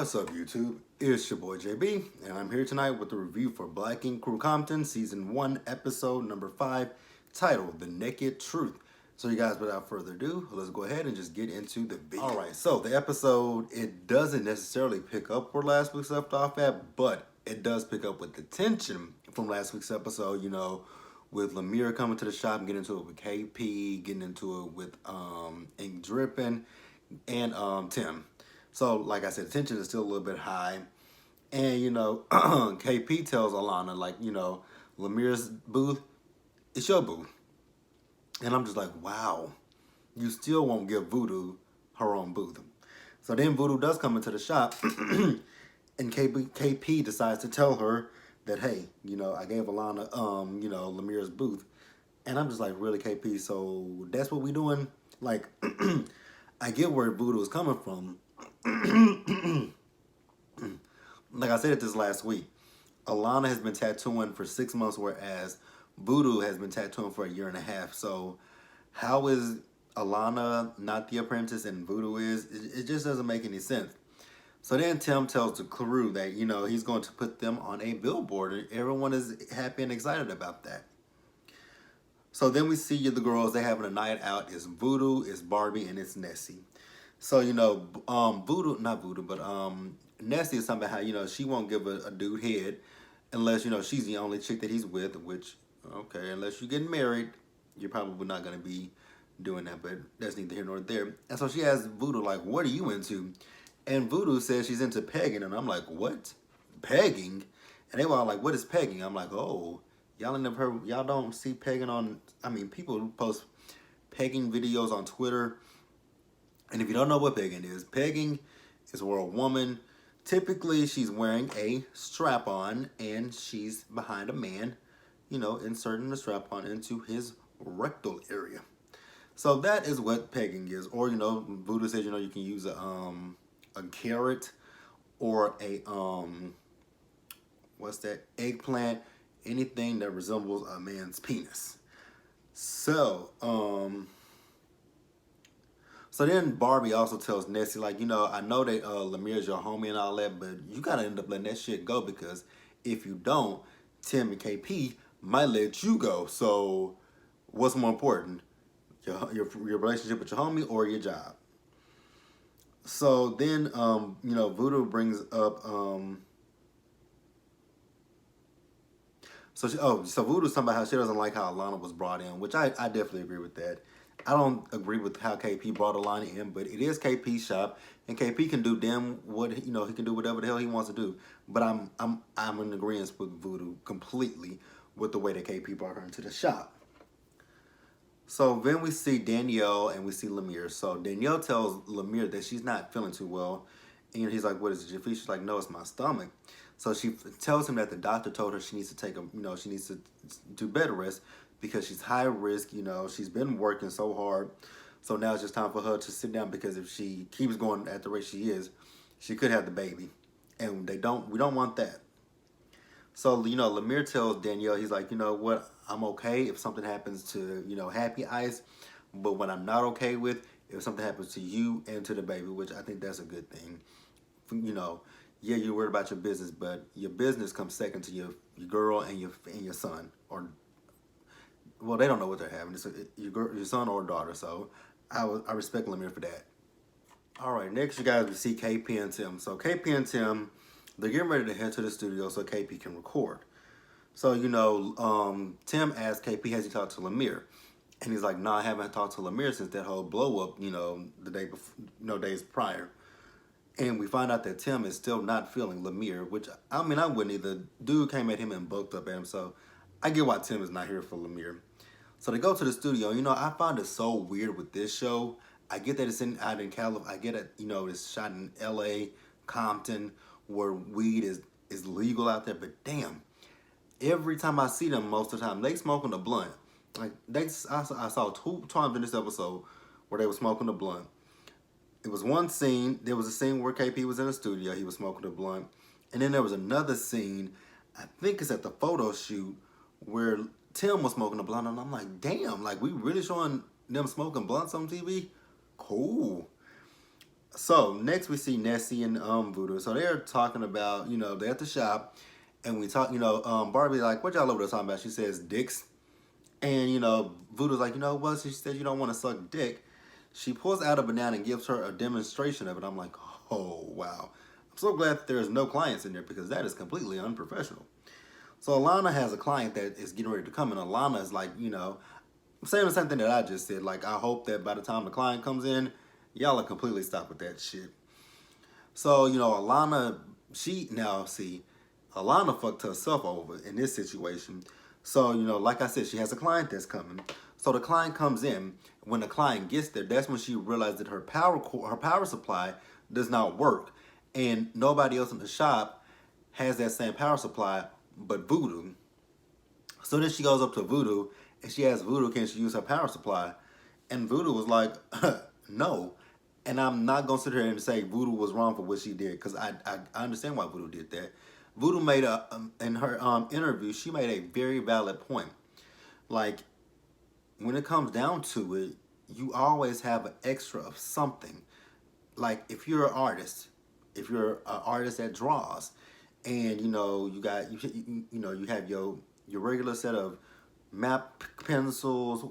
What's up, YouTube? It's your boy JB, and I'm here tonight with a review for Black Ink Crew Compton, Season 1, Episode number 5, titled The Naked Truth. So you guys, without further ado, let's go ahead and just get into the video. Alright, so the episode, it doesn't necessarily pick up where last week's left off at, but it does pick up with the tension from last week's episode, with Lemire coming to the shop and getting into it with KP, getting into it with Ink Dripping, and Tim. So, like I said, the tension is still a little bit high. And, KP tells Alana, Lemire's booth, it's your booth. And I'm just like, wow, you still won't give Voodoo her own booth. So then Voodoo does come into the shop, and KP decides to tell her that, hey, I gave Alana, Lemire's booth. And I'm just like, really, KP, so that's what we doing? Like, I get where Voodoo is coming from. Like I said it this last week, Alana has been tattooing for 6 months, whereas Voodoo has been tattooing for 1.5 years. So how is Alana not the apprentice and Voodoo is? It just doesn't make any sense. So then Tim tells the crew that, he's going to put them on a billboard, and everyone is happy and excited about that. So then we see the girls, they having a night out. It's Voodoo, it's Barbie, and it's Nessie. So, Nessie is talking about how, she won't give a dude head unless, she's the only chick that he's with, which, okay, unless you're getting married, you're probably not going to be doing that, but that's neither here nor there. And so she asks Voodoo, like, what are you into? And Voodoo says she's into pegging, and I'm like, what? Pegging? And they were all like, what is pegging? I'm like, oh, y'all ain't never heard, y'all don't see pegging on, people post pegging videos on Twitter. And if you don't know what pegging is where a woman, typically she's wearing a strap-on and she's behind a man, inserting the strap-on into his rectal area. So that is what pegging is. Or, Voodoo says, you can use a carrot or a, eggplant, anything that resembles a man's penis. So, So then Barbie also tells Nessie, like, I know that Lemire's your homie and all that, but you gotta end up letting that shit go, because if you don't, Tim and KP might let you go. So what's more important, your relationship with your homie or your job? So then, Voodoo brings up, so Voodoo's talking about how she doesn't like how Alana was brought in, which I definitely agree with that. I don't agree with how KP brought Alana in, but it is KP's shop, and KP can do what he can do whatever the hell he wants to do. But I'm in agreement with Voodoo completely with the way that KP brought her into the shop. So then we see Danielle and we see Lemire. So Danielle tells Lemire that she's not feeling too well, and he's like, "What is it, your feet?" She's like, "No, it's my stomach." So she tells him that the doctor told her she needs to take she needs to do bed rest, because she's high risk, she's been working so hard. So now it's just time for her to sit down, because if she keeps going at the rate she is, she could have the baby. And we don't want that. So, Lemire tells Danielle, he's like, what, I'm okay if something happens to, Happy Ice, but what I'm not okay with, if something happens to you and to the baby, which I think that's a good thing. Yeah, you're worried about your business, but your business comes second to your girl and your son, or well, they don't know what they're having. It's your son or daughter, so I respect Lemire for that. All right, next you guys, we see KP and Tim. So KP and Tim, they're getting ready to head to the studio so KP can record. So, Tim asked KP, has he talked to Lemire? And he's like, no, I haven't talked to Lemire since that whole blow up, the day before, days prior. And we find out that Tim is still not feeling Lemire, which, I wouldn't either. Dude came at him and bucked up at him, so I get why Tim is not here for Lemire. So they go to the studio. I find it so weird with this show. I get that it's out in California. I get it, it's shot in LA, Compton, where weed is legal out there. But damn, every time I see them, most of the time, they smoking a blunt. Like, I saw 2 times in this episode where they were smoking a blunt. It was one scene, there was a scene where KP was in the studio, he was smoking a blunt. And then there was another scene, I think it's at the photo shoot, where Tim was smoking a blunt, and I'm like, damn, like, we really showing them smoking blunts on TV? Cool. So next we see Nessie and Voodoo. So they're talking about, they're at the shop, and we talk, Barbie like, what y'all over there talking about? She says dicks, and Voodoo's like, well, she said you don't want to suck dick. She pulls out a banana and gives her a demonstration of it. I'm like, oh wow. I'm so glad that there's no clients in there because that is completely unprofessional. So Alana has a client that is getting ready to come, and Alana is like, saying the same thing that I just said. Like, I hope that by the time the client comes in, y'all are completely stop with that shit. So, Alana, she now see, Alana fucked herself over in this situation. So, like I said, she has a client that's coming. So the client comes in. When the client gets there, that's when she realized that her power supply does not work, and nobody else in the shop has that same power supply but Voodoo. So then she goes up to Voodoo and she asks Voodoo, can she use her power supply? And Voodoo was like, no. And I'm not going to sit here and say Voodoo was wrong for what she did because I understand why Voodoo did that. Voodoo made in her interview, she made a very valid point. Like, when it comes down to it, you always have an extra of something. Like, if you're an artist, if you're an artist that draws, and you got you have your regular set of map pencils,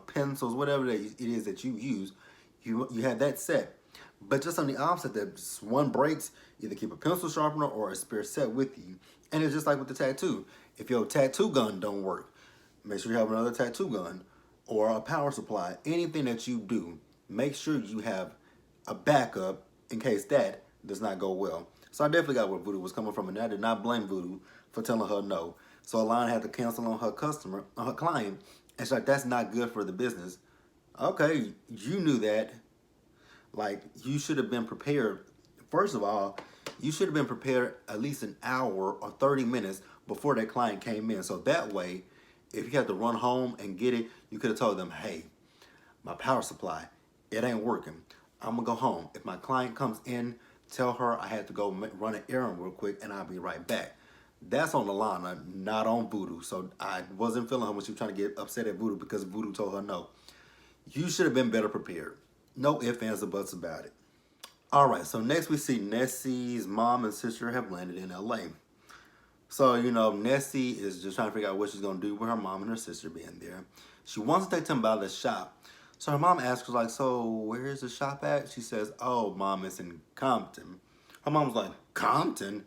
pencils, whatever it is that you use, you have that set. But just on the opposite, that one breaks, either keep a pencil sharpener or a spare set with you. And it's just like with the tattoo. If your tattoo gun don't work, make sure you have another tattoo gun or a power supply. Anything that you do, make sure you have a backup in case that does not go well. So I definitely got where Voodoo was coming from, and I did not blame Voodoo for telling her no. So Alana had to cancel on her client, and she's like, that's not good for the business. Okay, you knew that. Like, you should have been prepared. First of all, you should have been prepared at least an hour or 30 minutes before that client came in. So that way, if you had to run home and get it, you could have told them, hey, my power supply, it ain't working. I'm gonna go home. If my client comes in, tell her I had to go run an errand real quick and I'll be right back. That's on Alana, not on Voodoo. So I wasn't feeling her when she was trying to get upset at Voodoo because Voodoo told her no. You should have been better prepared. No ifs, ands, or buts about it. All right, so next we see Nessie's mom and sister have landed in LA. So, Nessie is just trying to figure out what she's going to do with her mom and her sister being there. She wants to take them by the shop. So her mom asks her, like, so where is the shop at? She says, oh, mom, it's in Compton. Her mom was like, Compton?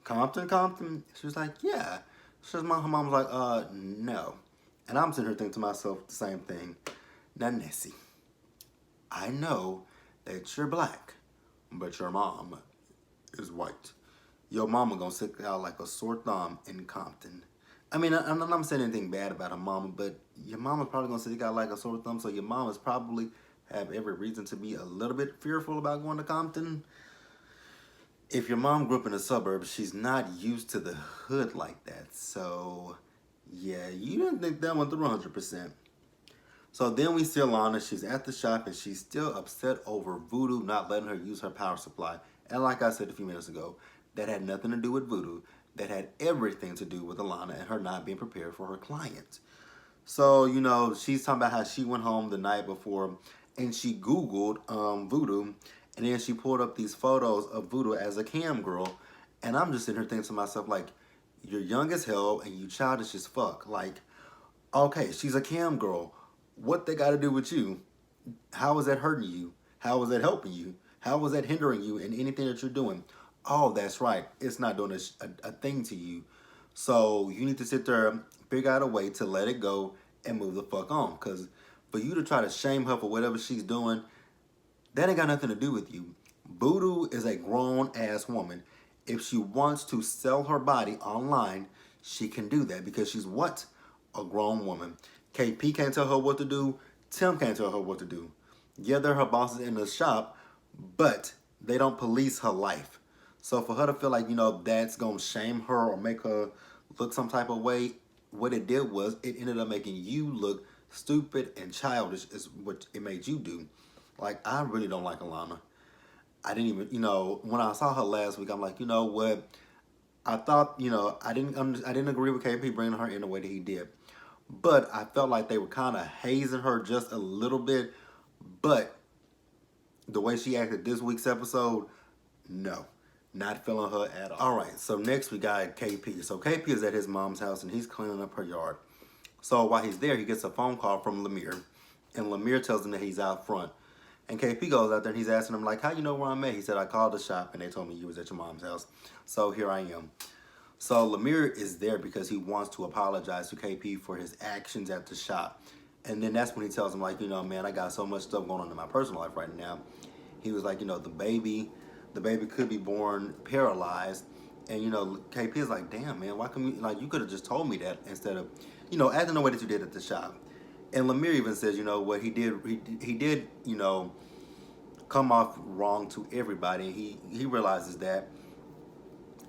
Compton? She was like, yeah. Her mom was like, no. And I'm sitting here thinking to myself the same thing. Now, Nessie, I know that you're black, but your mom is white. Your mama gonna stick out like a sore thumb in Compton. I mean, I'm not saying anything bad about her mama, but your mama's probably gonna stick out like a sore thumb, so your mama's probably have every reason to be a little bit fearful about going to Compton. If your mom grew up in the suburbs, she's not used to the hood like that. So, yeah, you didn't think that went through 100%. So then we see Alana. She's at the shop and she's still upset over Voodoo not letting her use her power supply. And like I said a few minutes ago, that had nothing to do with Voodoo. That had everything to do with Alana and her not being prepared for her client. So, she's talking about how she went home the night before and she Googled Voodoo. And then she pulled up these photos of Voodoo as a cam girl. And I'm just sitting here thinking to myself, like, you're young as hell and you childish as fuck. Like, okay, she's a cam girl. What they got to do with you? How is that hurting you? How is that helping you? How is that hindering you in anything that you're doing? Oh, that's right. It's not doing a thing to you. So you need to sit there, figure out a way to let it go and move the fuck on. Because for you to try to shame her for whatever she's doing, that ain't got nothing to do with you. Voodoo is a grown ass woman. If she wants to sell her body online, she can do that because she's what? A grown woman. KP can't tell her what to do. Tim can't tell her what to do. Yeah, they're her bosses in the shop, but they don't police her life. So for her to feel like, that's going to shame her or make her look some type of way, what it did was it ended up making you look stupid and childish is what it made you do. Like, I really don't like Alana. I didn't even, when I saw her last week, I'm like, you know what? I thought, I didn't agree with KP bringing her in the way that he did. But I felt like they were kind of hazing her just a little bit. But the way she acted this week's episode, no. Not feeling her at all. Alright, so next we got KP. So KP is at his mom's house and he's cleaning up her yard. So while he's there, he gets a phone call from Lemire. And Lemire tells him that he's out front. And KP goes out there and he's asking him, like, how you know where I'm at? He said, I called the shop and they told me you was at your mom's house. So here I am. So Lemire is there because he wants to apologize to KP for his actions at the shop. And then that's when he tells him, like, you know, man, I got so much stuff going on in my personal life right now. He was like, you know, the baby could be born paralyzed. And, you know, KP is like, damn, man, why can you, like, you could have just told me that instead of, you know, acting the way that you did at the shop. And Lemire even says, you know, what he did, you know, come off wrong to everybody. He realizes that.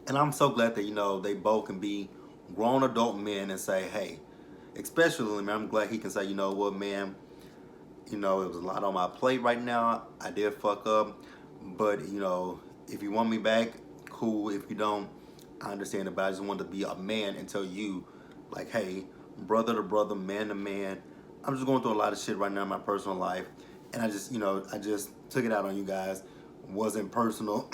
And I'm so glad that, you know, they both can be grown adult men and say, hey, especially, man, I'm glad he can say, you know what, man, you know, it was a lot on my plate right now. I did fuck up. But, you know, if you want me back, cool. If you don't, I understand it. But I just wanted to be a man and tell you, like, hey, brother to brother, man to man, I'm just going through a lot of shit right now in my personal life. And I just, you know, I just took it out on you guys. Wasn't personal.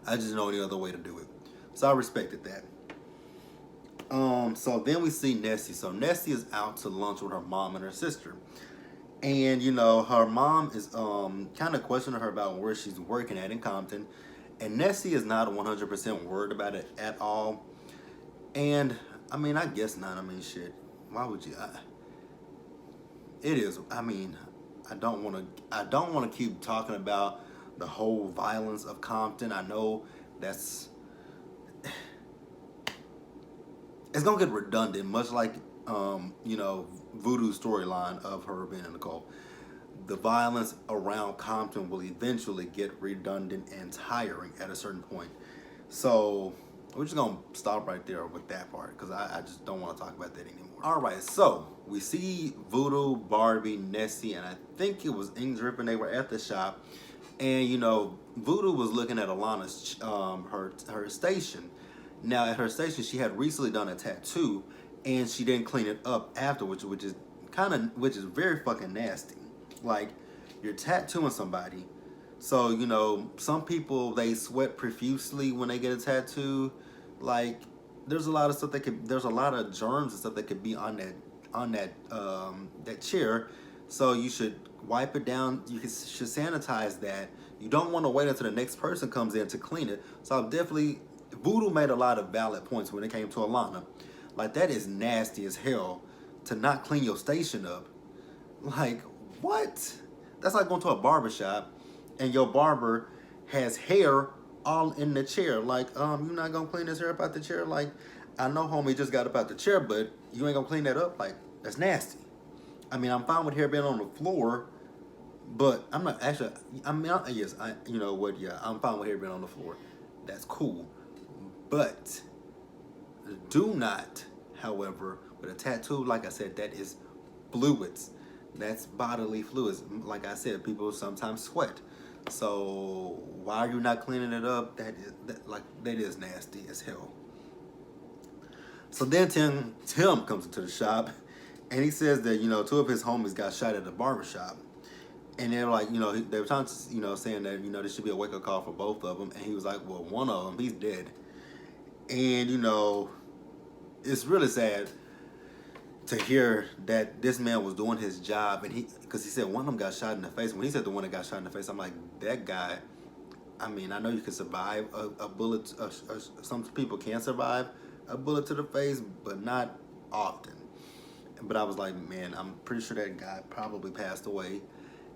I just know any other way to do it. So I respected that. So then we see Nessie. So Nessie is out to lunch with her mom and her sister. And, you know, her mom is kind of questioning her about where she's working at in Compton. And Nessie is not 100% worried about it at all. And, I mean, I guess not. I mean, shit. Why would you? It is. I mean, I don't want to keep talking about the whole violence of Compton. I know that's, it's gonna get redundant, much like you know, Voodoo's storyline of her being in the cult. The violence around Compton will eventually get redundant and tiring at a certain point. So we're just gonna stop right there with that part because I just don't want to talk about that anymore. All right, so we see Voodoo, Barbie, Nessie, and I think it was Ink Drip, and they were at the shop. And, you know, Voodoo was looking at Alana's her station. Now, at her station, she had recently done a tattoo, and she didn't clean it up afterwards, which is very fucking nasty. Like, you're tattooing somebody. So, you know, some people, they sweat profusely when they get a tattoo. Like, there's a lot of stuff there's a lot of germs and stuff that could be on that chair. So you should wipe it down. You should sanitize that. You don't want to wait until the next person comes in to clean it. So Voodoo made a lot of valid points when it came to Alana. Like, that is nasty as hell to not clean your station up. Like, what? That's like going to a barber shop and your barber has hair all in the chair. Like, you're not gonna clean this hair up out the chair? Like, I know homie just got up out the chair, but you ain't gonna clean that up? Like, that's nasty. I mean, I'm fine with hair being on the floor, but I'm not actually. You know what? Yeah, I'm fine with hair being on the floor. That's cool, but do not, however, with a tattoo, like I said, that is fluids. That's bodily fluids. Like I said, people sometimes sweat. So why are you not cleaning it up? That is nasty as hell. So then Tim comes into the shop, and he says that, you know, two of his homies got shot at the barbershop. And they're like, you know, they were trying to, you know, saying that, you know, there should be a wake-up call for both of them. And he was like, well, one of them, he's dead. And, you know, it's really sad to hear that this man was doing his job. And because he said one of them got shot in the face. When he said the one that got shot in the face, I'm like, that guy, I mean, I know you can survive a bullet. Some people can survive a bullet to the face, but not often. But I was like, man, I'm pretty sure that guy probably passed away.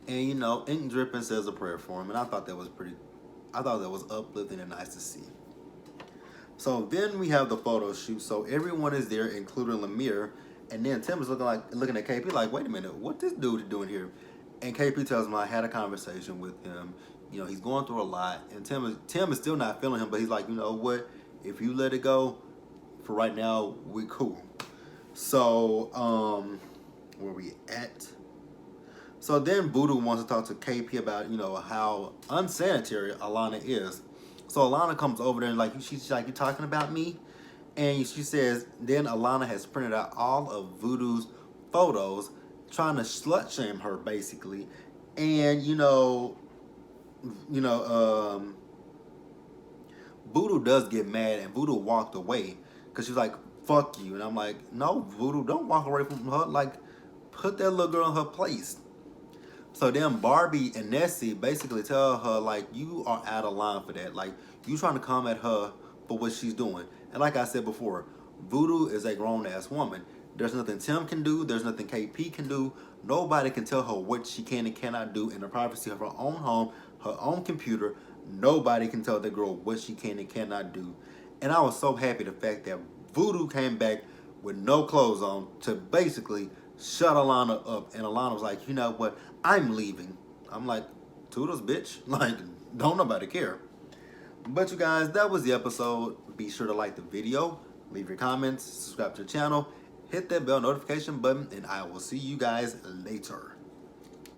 And, you know, Ink Dripping says a prayer for him. And I thought that was uplifting and nice to see. So then we have the photo shoot. So everyone is there, including Lemire. And then Tim is looking at KP like, wait a minute, what this dude is doing here? And KP tells him I had a conversation with him. You know, he's going through a lot. And Tim is still not feeling him, but he's like, you know what? If you let it go, for right now, we cool. So, where we at? So then Voodoo wants to talk to KP about, you know, how unsanitary Alana is. So Alana comes over there and she's like, you talking about me? And she says, then Alana has printed out all of Voodoo's photos, trying to slut shame her basically. And you know, Voodoo does get mad, and Voodoo walked away because she's like, "Fuck you," and I'm like, "No, Voodoo, don't walk away from her. Like, put that little girl in her place." So then Barbie and Nessie basically tell her like, "You are out of line for that. Like, you trying to come at her for what she's doing." And like I said before, Voodoo is a grown ass woman. There's nothing Tim can do. There's nothing KP can do. Nobody can tell her what she can and cannot do in the privacy of her own home, her own computer. Nobody can tell the girl what she can and cannot do. And I was so happy the fact that Voodoo came back with no clothes on to basically shut Alana up. And Alana was like, "You know what? I'm leaving." I'm like, "Toodles, bitch." Like, don't nobody care. But you guys, that was the episode. Be sure to like the video, leave your comments, subscribe to the channel, hit that bell notification button, and I will see you guys later.